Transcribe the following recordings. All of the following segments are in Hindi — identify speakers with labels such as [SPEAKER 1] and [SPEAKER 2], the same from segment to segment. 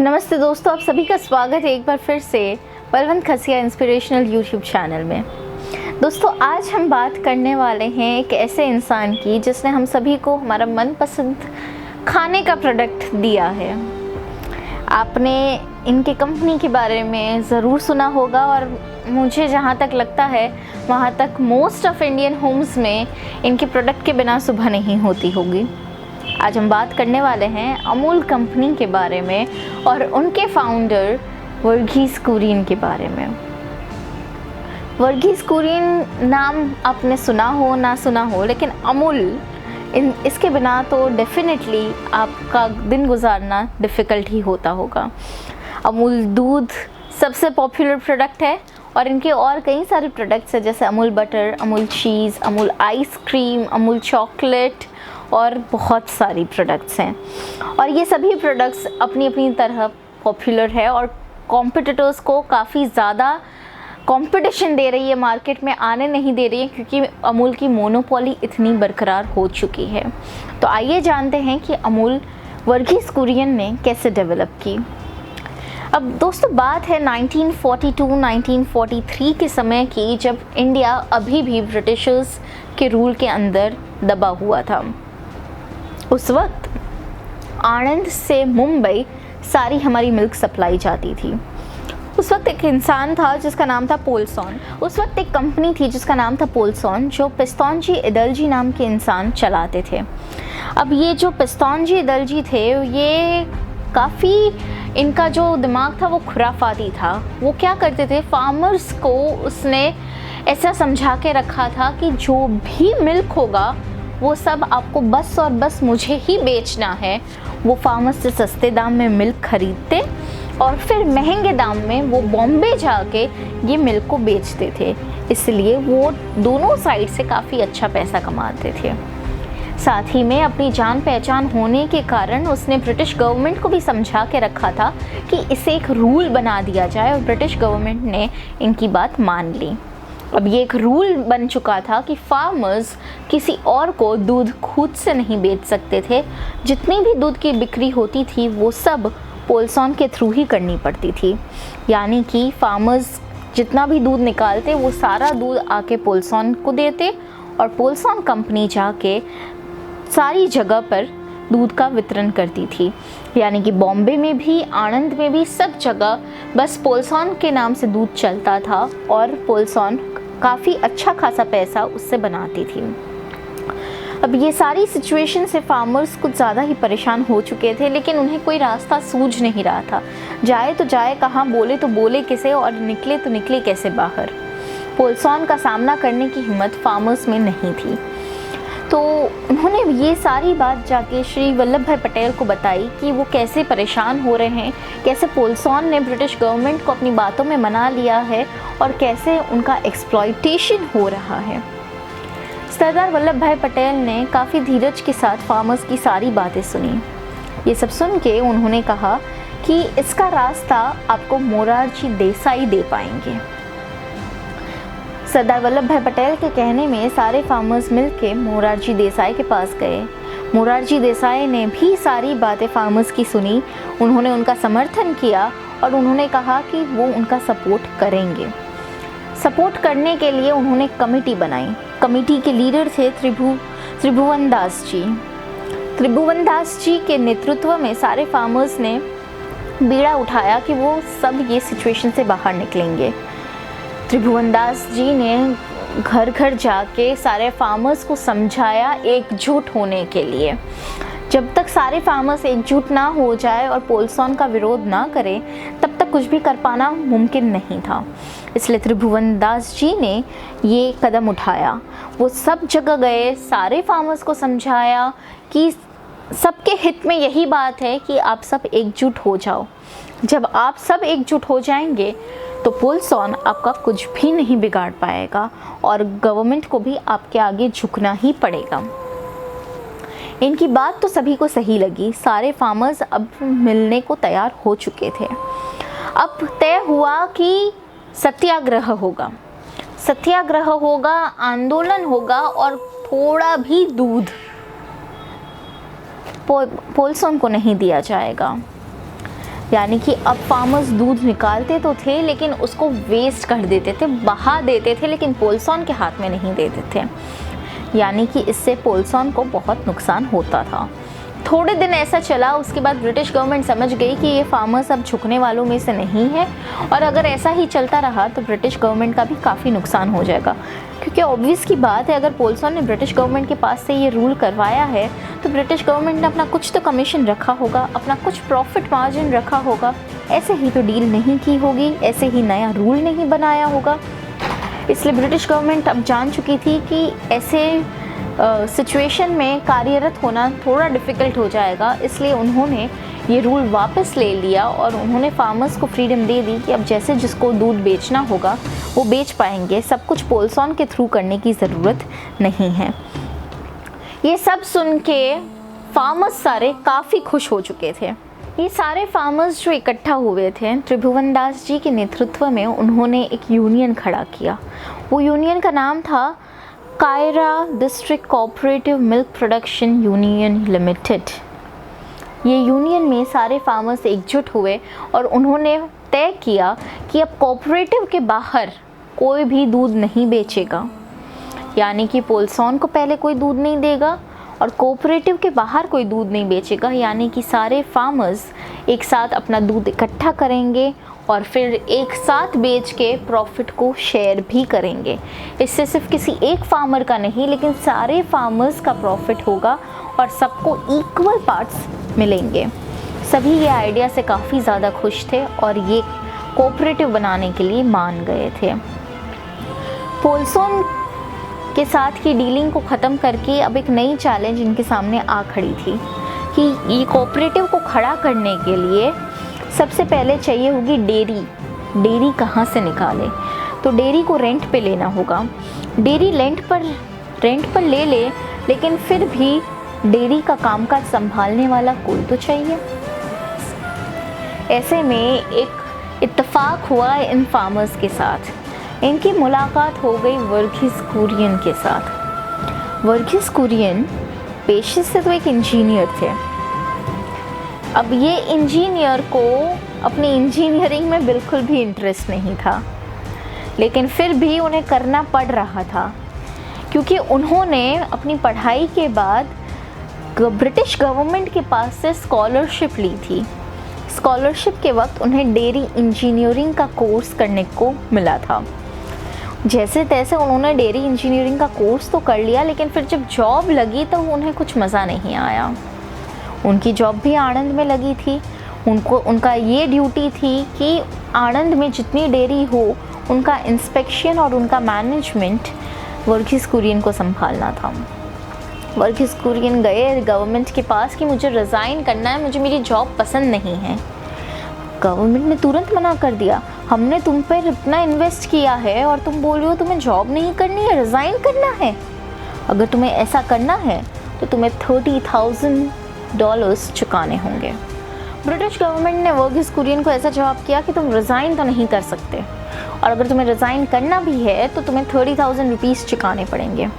[SPEAKER 1] नमस्ते दोस्तों, आप सभी का स्वागत है एक बार फिर से बलवंत खसिया इंस्पिरेशनल यूट्यूब चैनल में। दोस्तों, आज हम बात करने वाले हैं एक ऐसे इंसान की जिसने हम सभी को हमारा मनपसंद खाने का प्रोडक्ट दिया है। आपने इनके कंपनी के बारे में ज़रूर सुना होगा और मुझे जहाँ तक लगता है वहाँ तक मोस्ट ऑफ इंडियन होम्स में इनके प्रोडक्ट के बिना सुबह नहीं होती होगी। आज हम बात करने वाले हैं अमूल कंपनी के बारे में और उनके फाउंडर वर्गीस कुरियन के बारे में। वर्गीस कुरियन नाम आपने सुना हो ना सुना हो, लेकिन अमूल इसके बिना तो डेफिनेटली आपका दिन गुजारना डिफ़िकल्ट ही होता होगा। अमूल दूध सबसे पॉपुलर प्रोडक्ट है और इनके और कई सारे प्रोडक्ट्स हैं, जैसे अमूल बटर, अमूल चीज़, अमूल आइसक्रीम, अमूल चॉकलेट और बहुत सारी प्रोडक्ट्स हैं। और ये सभी प्रोडक्ट्स अपनी अपनी तरह पॉपुलर है और कॉम्पिटिटर्स को काफ़ी ज़्यादा कंपटीशन दे रही है, मार्केट में आने नहीं दे रही है, क्योंकि अमूल की मोनोपोली इतनी बरकरार हो चुकी है। तो आइए जानते हैं कि अमूल वर्गीस कुरियन ने कैसे डेवलप की। अब दोस्तों, बात है 1942-1943 के समय की, जब इंडिया अभी भी ब्रिटिशर्स के रूल के अंदर दबा हुआ था। उस वक्त आणंद से मुंबई सारी हमारी मिल्क सप्लाई जाती थी। उस वक्त एक इंसान था जिसका नाम था पोलसॉन। उस वक्त एक कंपनी थी जिसका नाम था पोलसॉन, जो पिस्तौंजी इदलजी नाम के इंसान चलाते थे। अब ये जो पिस्तौंजी इदलजी थे, ये काफ़ी इनका जो दिमाग था वो खुराफाती था। वो क्या करते थे, फार्मर्स को उसने ऐसा समझा के रखा था कि जो भी मिल्क होगा वो सब आपको बस और बस मुझे ही बेचना है। वो फार्मर्स से सस्ते दाम में मिल्क खरीदते और फिर महंगे दाम में वो बॉम्बे जाके ये मिल्क को बेचते थे। इसलिए वो दोनों साइड से काफ़ी अच्छा पैसा कमाते थे। साथ ही में अपनी जान पहचान होने के कारण उसने ब्रिटिश गवर्नमेंट को भी समझा के रखा था कि इसे एक रूल बना दिया जाए, और ब्रिटिश गवर्नमेंट ने इनकी बात मान ली। अब ये एक रूल बन चुका था कि फार्मर्स किसी और को दूध खुद से नहीं बेच सकते थे। जितनी भी दूध की बिक्री होती थी वो सब पोलसॉन के थ्रू ही करनी पड़ती थी। यानी कि फार्मर्स जितना भी दूध निकालते वो सारा दूध आके पोलसॉन को देते और पोलसॉन कंपनी जाके सारी जगह पर दूध का वितरण करती थी। यानी कि बॉम्बे में भी, आणंद में भी, सब जगह बस पोलसॉन के नाम से दूध चलता था और पोलसॉन काफ़ी अच्छा खासा पैसा उससे बनाती थी। अब ये सारी सिचुएशन से फार्मर्स कुछ ज़्यादा ही परेशान हो चुके थे, लेकिन उन्हें कोई रास्ता सूझ नहीं रहा था। जाए तो जाए कहाँ, बोले तो बोले किसे और निकले तो निकले कैसे बाहर। पोलसॉन का सामना करने की हिम्मत फार्मर्स में नहीं थी। तो उन्होंने ये सारी बात जाके श्री वल्लभ भाई पटेल को बताई कि वो कैसे परेशान हो रहे हैं, कैसे पोलसॉन ने ब्रिटिश गवर्नमेंट को अपनी बातों में मना लिया है और कैसे उनका एक्सप्लॉयटेशन हो रहा है। सरदार वल्लभ भाई पटेल ने काफ़ी धीरज के साथ फार्मर्स की सारी बातें सुनी। ये सब सुन के उन्होंने कहा कि इसका रास्ता आपको मोरारजी देसाई दे पाएंगे। सरदार वल्लभ भाई पटेल के कहने में सारे फार्मर्स मिलके मोरारजी देसाई के पास गए। मोरारजी देसाई ने भी सारी बातें फार्मर्स की सुनी। उन्होंने उनका समर्थन किया और उन्होंने कहा कि वो उनका सपोर्ट करेंगे। सपोर्ट करने के लिए उन्होंने कमेटी बनाई। कमेटी के लीडर थे त्रिभुवन दास जी। त्रिभुवन दास जी के नेतृत्व में सारे फार्मर्स ने बीड़ा उठाया कि वो सब ये सिचुएशन से बाहर निकलेंगे। त्रिभुवन दास जी ने घर घर जाके सारे फार्मर्स को समझाया एकजुट होने के लिए। जब तक सारे फार्मर्स एकजुट ना हो जाए और पोलसॉन का विरोध ना करें, तब तक कुछ भी कर पाना मुमकिन नहीं था। इसलिए त्रिभुवन दास जी ने ये कदम उठाया। वो सब जगह गए, सारे फार्मर्स को समझाया कि सबके हित में यही बात है कि आप सब एकजुट हो जाओ। जब आप सब एकजुट हो जाएंगे तो पोलसॉन आपका कुछ भी नहीं बिगाड़ पाएगा और गवर्नमेंट को भी आपके आगे झुकना ही पड़ेगा। इनकी बात तो सभी को सही लगी। सारे फार्मर्स अब मिलने को तैयार हो चुके थे। अब तय हुआ कि सत्याग्रह होगा। सत्याग्रह होगा, आंदोलन होगा और थोड़ा भी दूध पोलसॉन को नहीं दिया जाएगा। यानी कि अब फार्मर्स दूध निकालते तो थे लेकिन उसको वेस्ट कर देते थे, बहा देते थे, लेकिन पोल्सन के हाथ में नहीं देते थे। यानी कि इससे पोल्सन को बहुत नुकसान होता था। थोड़े दिन ऐसा चला, उसके बाद ब्रिटिश गवर्नमेंट समझ गई कि ये फार्मर्स अब झुकने वालों में से नहीं है, और अगर ऐसा ही चलता रहा तो ब्रिटिश गवर्नमेंट का भी काफ़ी नुकसान हो जाएगा। क्योंकि ऑब्वियस की बात है, अगर पोल्सन ने ब्रिटिश गवर्नमेंट के पास से ये रूल करवाया है तो ब्रिटिश गवर्नमेंट ने अपना कुछ तो कमीशन रखा होगा, अपना कुछ प्रॉफिट मार्जिन रखा होगा। ऐसे ही तो डील नहीं की होगी, ऐसे ही नया रूल नहीं बनाया होगा। इसलिए ब्रिटिश गवर्नमेंट अब जान चुकी थी कि ऐसे सिचुएशन में कार्यरत होना थोड़ा डिफ़िकल्ट हो जाएगा, इसलिए उन्होंने ये रूल वापस ले लिया और उन्होंने फार्मर्स को फ्रीडम दे दी कि अब जैसे जिसको दूध बेचना होगा वो बेच पाएंगे, सब कुछ पोल्सन के थ्रू करने की ज़रूरत नहीं है। ये सब सुन के फार्मर्स सारे काफ़ी खुश हो चुके थे। ये सारे फार्मर्स जो इकट्ठा हुए थे, त्रिभुवन दास जी के नेतृत्व में उन्होंने एक यूनियन खड़ा किया। वो यूनियन का नाम था Kaira district cooperative milk production union limited. ये यूनियन में सारे फार्मर्स एकजुट हुए और उन्होंने तय किया कि अब कोऑपरेटिव के बाहर कोई भी दूध नहीं बेचेगा। यानी कि पोल्सन को पहले कोई दूध नहीं देगा और कोऑपरेटिव के बाहर कोई दूध नहीं बेचेगा। यानी कि सारे फार्मर्स एक साथ अपना दूध इकट्ठा करेंगे और फिर एक साथ बेच के प्रॉफिट को शेयर भी करेंगे। इससे सिर्फ किसी एक फार्मर का नहीं, लेकिन सारे फार्मर्स का प्रॉफिट होगा और सबको इक्वल पार्ट्स मिलेंगे। सभी ये आइडिया से काफ़ी ज़्यादा खुश थे और ये कोऑपरेटिव बनाने के लिए मान गए थे। पोल्सन के साथ की डीलिंग को ख़त्म करके अब एक नई चैलेंज इनके सामने आ खड़ी थी कि ये कोऑपरेटिव को खड़ा करने के लिए सबसे पहले चाहिए होगी डेयरी। डेयरी कहाँ से निकाले? तो डेयरी को रेंट पे लेना होगा। डेयरी रेंट पर ले ले, लेकिन फिर भी डेयरी का कामकाज संभालने वाला कोई तो चाहिए। ऐसे में एक इत्तेफाक हुआ इन फार्मर्स के साथ। इनकी मुलाकात हो गई वर्गीस कुरियन के साथ। वर्गीस कुरियन पेशे से तो एक इंजीनियर थे। अब ये इंजीनियर को अपनी इंजीनियरिंग में बिल्कुल भी इंटरेस्ट नहीं था, लेकिन फिर भी उन्हें करना पड़ रहा था क्योंकि उन्होंने अपनी पढ़ाई के बाद ब्रिटिश गवर्नमेंट के पास से स्कॉलरशिप ली थी। स्कॉलरशिप के वक्त उन्हें डेयरी इंजीनियरिंग का कोर्स करने को मिला था। जैसे तैसे उन्होंने डेयरी इंजीनियरिंग का कोर्स तो कर लिया, लेकिन फिर जब जॉब लगी तो उन्हें कुछ मज़ा नहीं आया। उनकी जॉब भी आणंद में लगी थी। उनका ये ड्यूटी थी कि आणंद में जितनी डेयरी हो उनका इंस्पेक्शन और उनका मैनेजमेंट वर्गीस कुरियन को संभालना था। वर्गीस कुरियन गए गवर्नमेंट के पास कि मुझे रिज़ाइन करना है, मुझे मेरी जॉब पसंद नहीं है। गवर्नमेंट ने तुरंत मना कर दिया, हमने तुम पर इतना इन्वेस्ट किया है और तुम बोल रहे हो तुम्हें जॉब नहीं करनी है, रिज़ाइन करना है। अगर तुम्हें ऐसा करना है तो तुम्हें $30,000 चुकाने होंगे। ब्रिटिश गवर्नमेंट ने वर्गीस कुरियन को ऐसा जवाब किया कि तुम रिज़ाइन तो नहीं कर सकते, और अगर तुम्हें रिज़ाइन करना भी है तो तुम्हें 30,000 रुपीज़ चुकाने पड़ेंगे।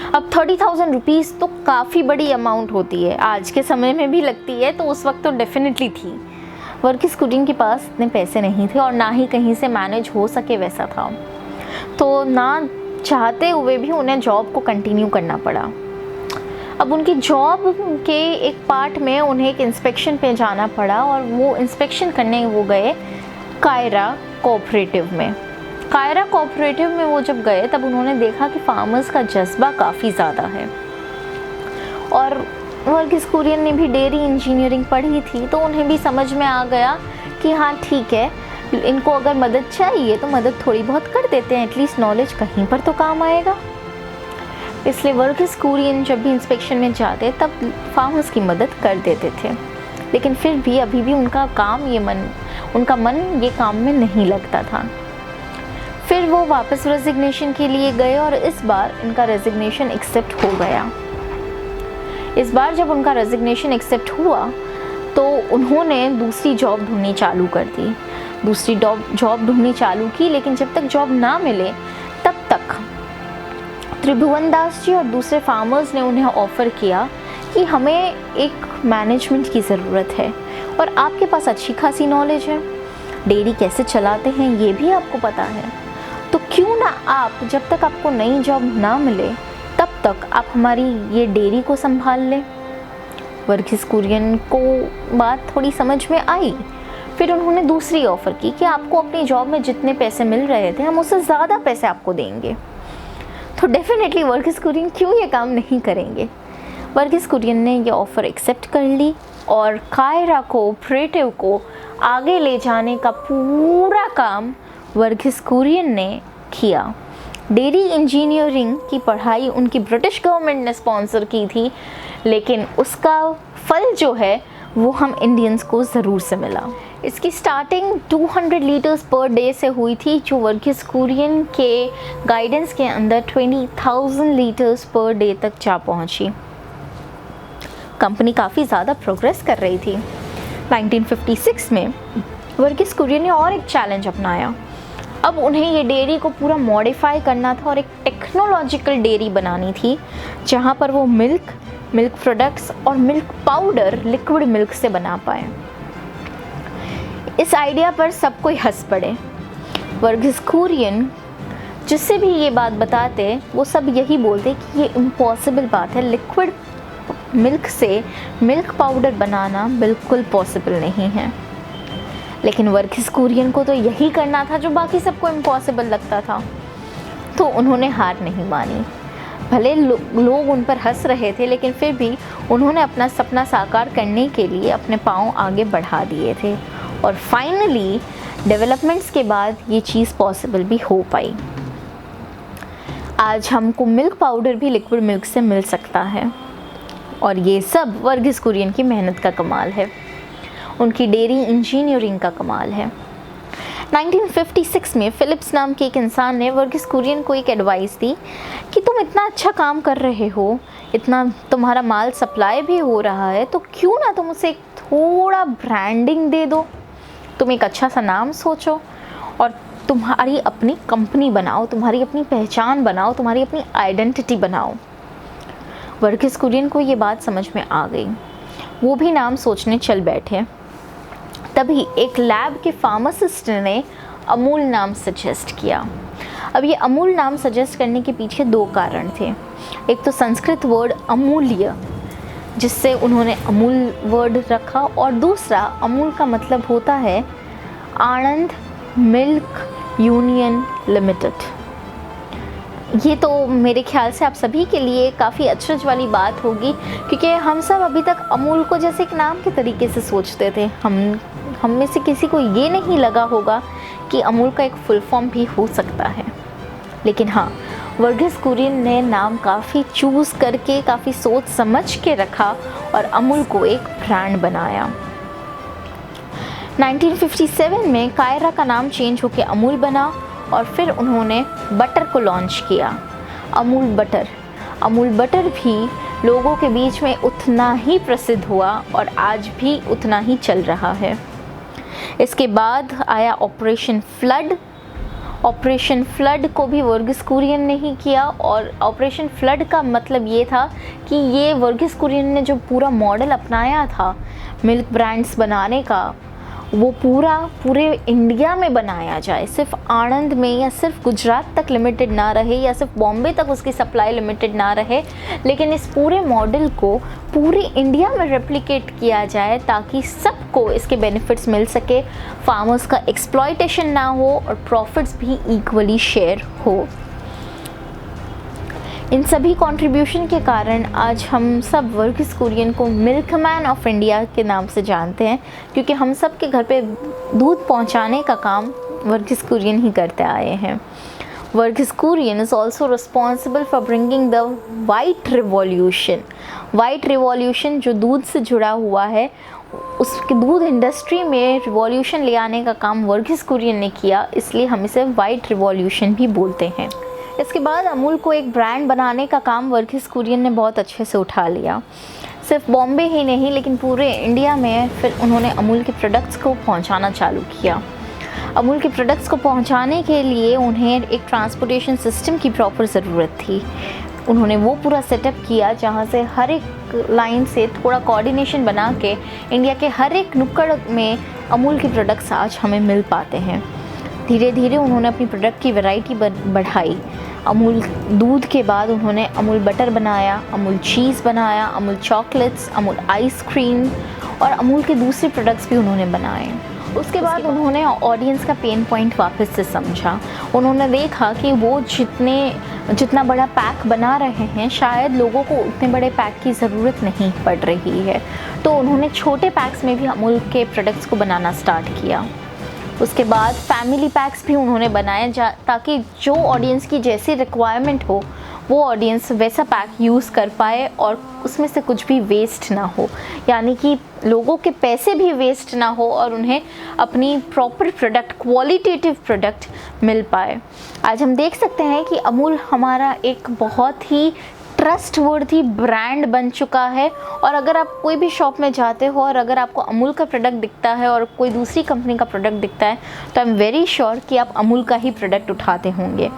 [SPEAKER 1] अब 30,000 रुपीज़ तो काफ़ी बड़ी अमाउंट होती है, आज के समय में भी लगती है, तो उस वक्त तो डेफिनेटली थी। वर्गीस कुरियन के पास इतने पैसे नहीं थे और ना ही कहीं से मैनेज हो सके वैसा था, तो ना चाहते हुए भी उन्हें जॉब को कंटिन्यू करना पड़ा। अब उनकी जॉब के एक पार्ट में उन्हें एक इंस्पेक्शन पे जाना पड़ा और वो इंस्पेक्शन करने वो गए कायरा कोऑपरेटिव में। कायरा कोऑपरेटिव में वो जब गए तब उन्होंने देखा कि फार्मर्स का जज्बा काफ़ी ज़्यादा है, और वर्गीस कुरियन ने भी डेयरी इंजीनियरिंग पढ़ी थी, तो उन्हें भी समझ में आ गया कि हाँ ठीक है, इनको अगर मदद चाहिए तो मदद थोड़ी बहुत कर देते हैं, एटलीस्ट नॉलेज कहीं पर तो काम आएगा। इसलिए वर्गीस कुरियन जब भी इंस्पेक्शन में जाते तब फार्मर्स की मदद कर देते थे, लेकिन फिर भी अभी भी उनका मन ये काम में नहीं लगता था। फिर वो वापस रेजिग्नेशन के लिए गए और इस बार इनका रेजिग्नेशन एक्सेप्ट हो गया। इस बार जब उनका रेजिग्नेशन एक्सेप्ट हुआ तो उन्होंने दूसरी जॉब ढूंढनी चालू कर दी। दूसरी जॉब ढूंढनी चालू की, लेकिन जब तक जॉब ना मिले तब तक त्रिभुवन दास जी और दूसरे फार्मर्स ने उन्हें ऑफ़र किया कि हमें एक मैनेजमेंट की ज़रूरत है और आपके पास अच्छी खासी नॉलेज है, डेयरी कैसे चलाते हैं ये भी आपको पता है, तो क्यों ना आप जब तक आपको नई जॉब ना मिले तब तक आप हमारी ये डेयरी को संभाल लें। वर्गीस कुरियन को बात थोड़ी समझ में आई। फिर उन्होंने दूसरी ऑफ़र की कि आपको अपनी जॉब में जितने पैसे मिल रहे थे हम उससे ज़्यादा पैसे आपको देंगे। तो डेफिनेटली वर्गीस कुरियन क्यों ये काम नहीं करेंगे। वर्गीस कुरियन ने ये ऑफ़र एक्सेप्ट कर ली और कायरा कोऑपरेटिव को आगे ले जाने का पूरा काम वर्गीस कुरियन ने किया। डेयरी इंजीनियरिंग की पढ़ाई उनकी ब्रिटिश गवर्नमेंट ने स्पॉन्सर की थी, लेकिन उसका फल जो है वो हम इंडियंस को ज़रूर से मिला। इसकी स्टार्टिंग 200 लीटर्स पर डे से हुई थी, जो वर्गीस कुरियन के गाइडेंस के अंदर 20,000 लीटर्स पर डे तक जा पहुंची। कंपनी काफ़ी ज़्यादा प्रोग्रेस कर रही थी। 1956 में वर्गीस कुरियन ने और एक चैलेंज अपनाया। अब उन्हें ये डेयरी को पूरा मॉडिफाई करना था और एक टेक्नोलॉजिकल डेयरी बनानी थी, जहाँ पर वो मिल्क प्रोडक्ट्स और मिल्क पाउडर लिक्विड मिल्क से बना पाए। इस आइडिया पर सब कोई हंस पड़े। वर्गीस कुरियन जिससे भी ये बात बताते वो सब यही बोलते कि ये इम्पॉसिबल बात है, लिक्विड मिल्क से मिल्क पाउडर बनाना बिल्कुल पॉसिबल नहीं है। लेकिन वर्गीस कुरियन को तो यही करना था जो बाकी सबको इम्पॉसिबल लगता था, तो उन्होंने हार नहीं मानी। भले लोग उन पर हंस रहे थे, लेकिन फिर भी उन्होंने अपना सपना साकार करने के लिए अपने पाँव आगे बढ़ा दिए थे और फाइनली डेवलपमेंट्स के बाद ये चीज़ पॉसिबल भी हो पाई। आज हमको मिल्क पाउडर भी लिक्विड मिल्क से मिल सकता है और ये सब वर्गीस कुरियन की मेहनत का कमाल है, उनकी डेयरी इंजीनियरिंग का कमाल है। 1956 में फिलिप्स नाम के एक इंसान ने वर्गीस कुरियन को एक एडवाइस दी कि तुम इतना अच्छा काम कर रहे हो, इतना तुम्हारा माल सप्लाई भी हो रहा है, तो क्यों ना तुम उसे थोड़ा ब्रांडिंग दे दो, तुम एक अच्छा सा नाम सोचो और तुम्हारी अपनी कंपनी बनाओ, तुम्हारी अपनी पहचान बनाओ, तुम्हारी अपनी आइडेंटिटी बनाओ। वर्गीस कुरियन को ये बात समझ में आ गई। वो भी नाम सोचने चल बैठे। तभी एक लैब के फार्मासिस्ट ने अमूल नाम सजेस्ट किया। अब ये अमूल नाम सजेस्ट करने के पीछे दो कारण थे। एक तो संस्कृत वर्ड अमूल्य, जिससे उन्होंने अमूल वर्ड रखा, और दूसरा अमूल का मतलब होता है आनंद मिल्क यूनियन लिमिटेड। ये तो मेरे ख्याल से आप सभी के लिए काफ़ी अचरज वाली बात होगी, क्योंकि हम सब अभी तक अमूल को जैसे एक नाम के तरीके से सोचते थे। हम में से किसी को ये नहीं लगा होगा कि अमूल का एक फुल फॉर्म भी हो सकता है। लेकिन हाँ, वर्गीस कुरियन ने नाम काफ़ी चूज़ करके, काफ़ी सोच समझ के रखा और अमूल को एक ब्रांड बनाया। 1957 में कायरा का नाम चेंज होकर अमूल बना और फिर उन्होंने बटर को लॉन्च किया, अमूल बटर। अमूल बटर भी लोगों के बीच में उतना ही प्रसिद्ध हुआ और आज भी उतना ही चल रहा है। इसके बाद आया ऑपरेशन फ्लड। ऑपरेशन फ्लड को भी वर्गीस कुरियन ने ही किया और ऑपरेशन फ्लड का मतलब ये था कि ये वर्गीस कुरियन ने जो पूरा मॉडल अपनाया था मिल्क ब्रांड्स बनाने का, वो पूरे इंडिया में बनाया जाए, सिर्फ आणंद में या सिर्फ गुजरात तक लिमिटेड ना रहे या सिर्फ बॉम्बे तक उसकी सप्लाई लिमिटेड ना रहे, लेकिन इस पूरे मॉडल को पूरी इंडिया में रेप्लिकेट किया जाए ताकि सबको इसके बेनिफिट्स मिल सके, फार्मर्स का एक्सप्लॉयटेशन ना हो और प्रॉफिट्स भी इक्वली शेयर हो। इन सभी कंट्रीब्यूशन के कारण आज हम सब वर्गीस कुरियन को मिल्कमैन ऑफ इंडिया के नाम से जानते हैं, क्योंकि हम सब के घर पे दूध पहुंचाने का काम वर्गीस कुरियन ही करते आए हैं। Verghese Kurien is also responsible for bringing the white revolution. White revolution जो दूध से जुड़ा हुआ है, उसके दूध इंडस्ट्री में रिवॉल्यूशन ले आने का काम वर्गीस कुरियन ने किया, इसलिए हम इसे वाइट रिवॉल्यूशन भी बोलते हैं। इसके बाद अमूल को एक ब्रांड बनाने का काम वर्गीस कुरियन ने बहुत अच्छे से उठा लिया। सिर्फ बॉम्बे ही नहीं लेकिन पूरे इंडिया में फिर उन्होंने अमूल के प्रोडक्ट्स को पहुंचाना चालू किया। अमूल के प्रोडक्ट्स को पहुंचाने के लिए उन्हें एक ट्रांसपोर्टेशन सिस्टम की प्रॉपर ज़रूरत थी। उन्होंने वो पूरा सेटअप किया जहाँ से हर एक लाइन से थोड़ा कोऑर्डिनेशन बना के इंडिया के हर एक नुक्कड़ में अमूल के प्रोडक्ट्स आज हमें मिल पाते हैं। धीरे धीरे उन्होंने अपनी प्रोडक्ट की वैरायटी बढ़ाई। अमूल दूध के बाद उन्होंने अमूल बटर बनाया, अमूल चीज़ बनाया, अमूल चॉकलेट्स, अमूल आइसक्रीम और अमूल के दूसरे प्रोडक्ट्स भी उन्होंने बनाए। उसके बाद उन्होंने ऑडियंस का पेन पॉइंट वापस से समझा। उन्होंने देखा कि वो जितना बड़ा पैक बना रहे हैं शायद लोगों को उतने बड़े पैक की ज़रूरत नहीं पड़ रही है, तो उन्होंने छोटे पैक्स में भी अमूल के प्रोडक्ट्स को बनाना स्टार्ट किया। उसके बाद फैमिली पैक्स भी उन्होंने बनाए ताकि जो ऑडियंस की जैसी रिक्वायरमेंट हो वो ऑडियंस वैसा पैक यूज़ कर पाए और उसमें से कुछ भी वेस्ट ना हो, यानी कि लोगों के पैसे भी वेस्ट ना हो और उन्हें अपनी प्रॉपर प्रोडक्ट, क्वालिटेटिव प्रोडक्ट मिल पाए। आज हम देख सकते हैं कि अमूल हमारा एक बहुत ही ट्रस्टवर्दी ब्रांड बन चुका है। और अगर आप कोई भी शॉप में जाते हो और अगर आपको अमूल का प्रोडक्ट दिखता है और कोई दूसरी कंपनी का प्रोडक्ट दिखता है तो आई एम वेरी श्योर कि आप अमूल का ही प्रोडक्ट उठाते होंगे।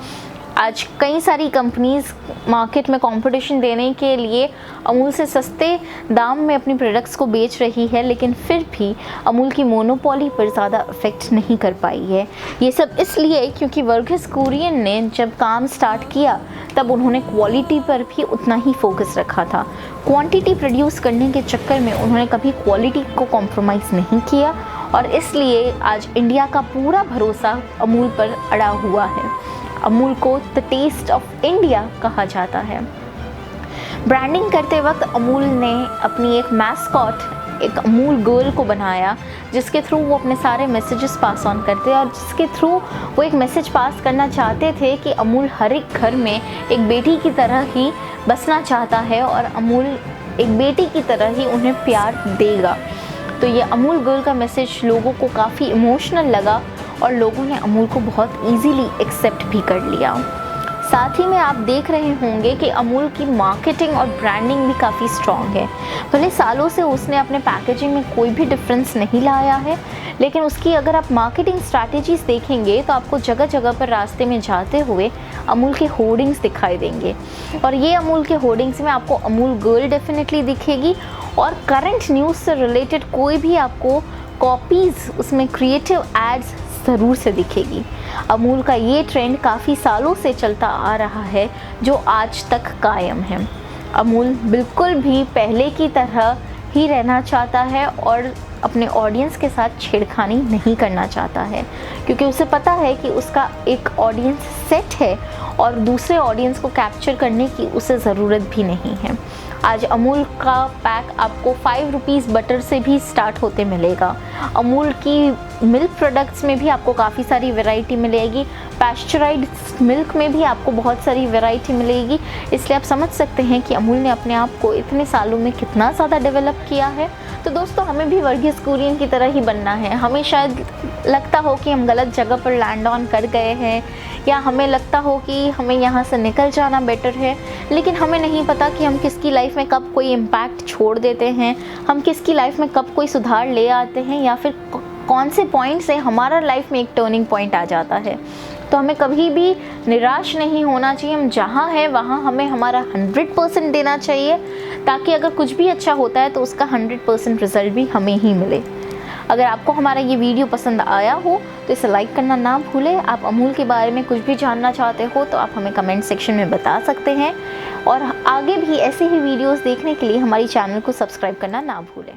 [SPEAKER 1] आज कई सारी कंपनीज़ मार्केट में कंपटीशन देने के लिए अमूल से सस्ते दाम में अपनी प्रोडक्ट्स को बेच रही है, लेकिन फिर भी अमूल की मोनोपोली पर ज़्यादा इफेक्ट नहीं कर पाई है। ये सब इसलिए क्योंकि वर्गीस कुरियन ने जब काम स्टार्ट किया तब उन्होंने क्वालिटी पर भी उतना ही फोकस रखा था। क्वांटिटी प्रोड्यूस करने के चक्कर में उन्होंने कभी क्वालिटी को कॉम्प्रोमाइज़ नहीं किया और इसलिए आज इंडिया का पूरा भरोसा अमूल पर अड़ा हुआ है। अमूल को द टेस्ट ऑफ इंडिया कहा जाता है। ब्रांडिंग करते वक्त अमूल ने अपनी एक मैस्कॉट, एक अमूल गर्ल को बनाया जिसके थ्रू वो अपने सारे मैसेजेस पास ऑन करते और जिसके थ्रू वो एक मैसेज पास करना चाहते थे कि अमूल हर एक घर में एक बेटी की तरह ही बसना चाहता है और अमूल एक बेटी की तरह ही उन्हें प्यार देगा। तो ये अमूल गर्ल का मैसेज लोगों को काफ़ी इमोशनल लगा और लोगों ने अमूल को बहुत इजीली एक्सेप्ट भी कर लिया। साथ ही में आप देख रहे होंगे कि अमूल की मार्केटिंग और ब्रांडिंग भी काफ़ी स्ट्रॉन्ग है। भले सालों से उसने अपने पैकेजिंग में कोई भी डिफरेंस नहीं लाया है, लेकिन उसकी अगर आप मार्केटिंग स्ट्रैटेजीज़ देखेंगे तो आपको जगह जगह पर रास्ते में जाते हुए अमूल के होर्डिंग्स दिखाई देंगे और ये अमूल के होर्डिंग्स में आपको अमूल गर्ल डेफिनेटली दिखेगी और करंट न्यूज़ से रिलेटेड कोई भी आपको कॉपीज़ उसमें क्रिएटिव एड्स ज़रूर से दिखेगी। अमूल का ये ट्रेंड काफ़ी सालों से चलता आ रहा है जो आज तक कायम है। अमूल बिल्कुल भी पहले की तरह ही रहना चाहता है और अपने ऑडियंस के साथ छेड़खानी नहीं करना चाहता है, क्योंकि उसे पता है कि उसका एक ऑडियंस सेट है और दूसरे ऑडियंस को कैप्चर करने की उसे ज़रूरत भी नहीं है। आज अमूल का पैक आपको 5 रुपीज़ बटर से भी स्टार्ट होते मिलेगा। अमूल की मिल्क प्रोडक्ट्स में भी आपको काफ़ी सारी वैरायटी मिलेगी। पैस्चराइज्ड मिल्क में भी आपको बहुत सारी वैरायटी मिलेगी। इसलिए आप समझ सकते हैं कि अमूल ने अपने आप को इतने सालों में कितना ज़्यादा डेवलप किया है। तो दोस्तों, हमें भी वर्गीस कुरियन की तरह ही बनना है। हमें शायद लगता हो कि हम गलत जगह पर लैंड ऑन कर गए हैं या हमें लगता हो कि हमें यहाँ से निकल जाना बेटर है, लेकिन हमें नहीं पता कि हम किसकी लाइफ में कब कोई इम्पैक्ट छोड़ देते हैं, हम किसकी लाइफ में कब कोई सुधार ले आते हैं या फिर कौन से पॉइंट से हमारा लाइफ में एक टर्निंग पॉइंट आ जाता है। तो हमें कभी भी निराश नहीं होना चाहिए। हम जहाँ हैं वहाँ हमें हमारा 100% देना चाहिए, ताकि अगर कुछ भी अच्छा होता है तो उसका 100% रिजल्ट भी हमें ही मिले। अगर आपको हमारा ये वीडियो पसंद आया हो तो इसे लाइक करना ना भूलें। आप अमूल के बारे में कुछ भी जानना चाहते हो तो आप हमें कमेंट सेक्शन में बता सकते हैं और आगे भी ऐसे ही वीडियोस देखने के लिए हमारी चैनल को सब्सक्राइब करना ना भूलें।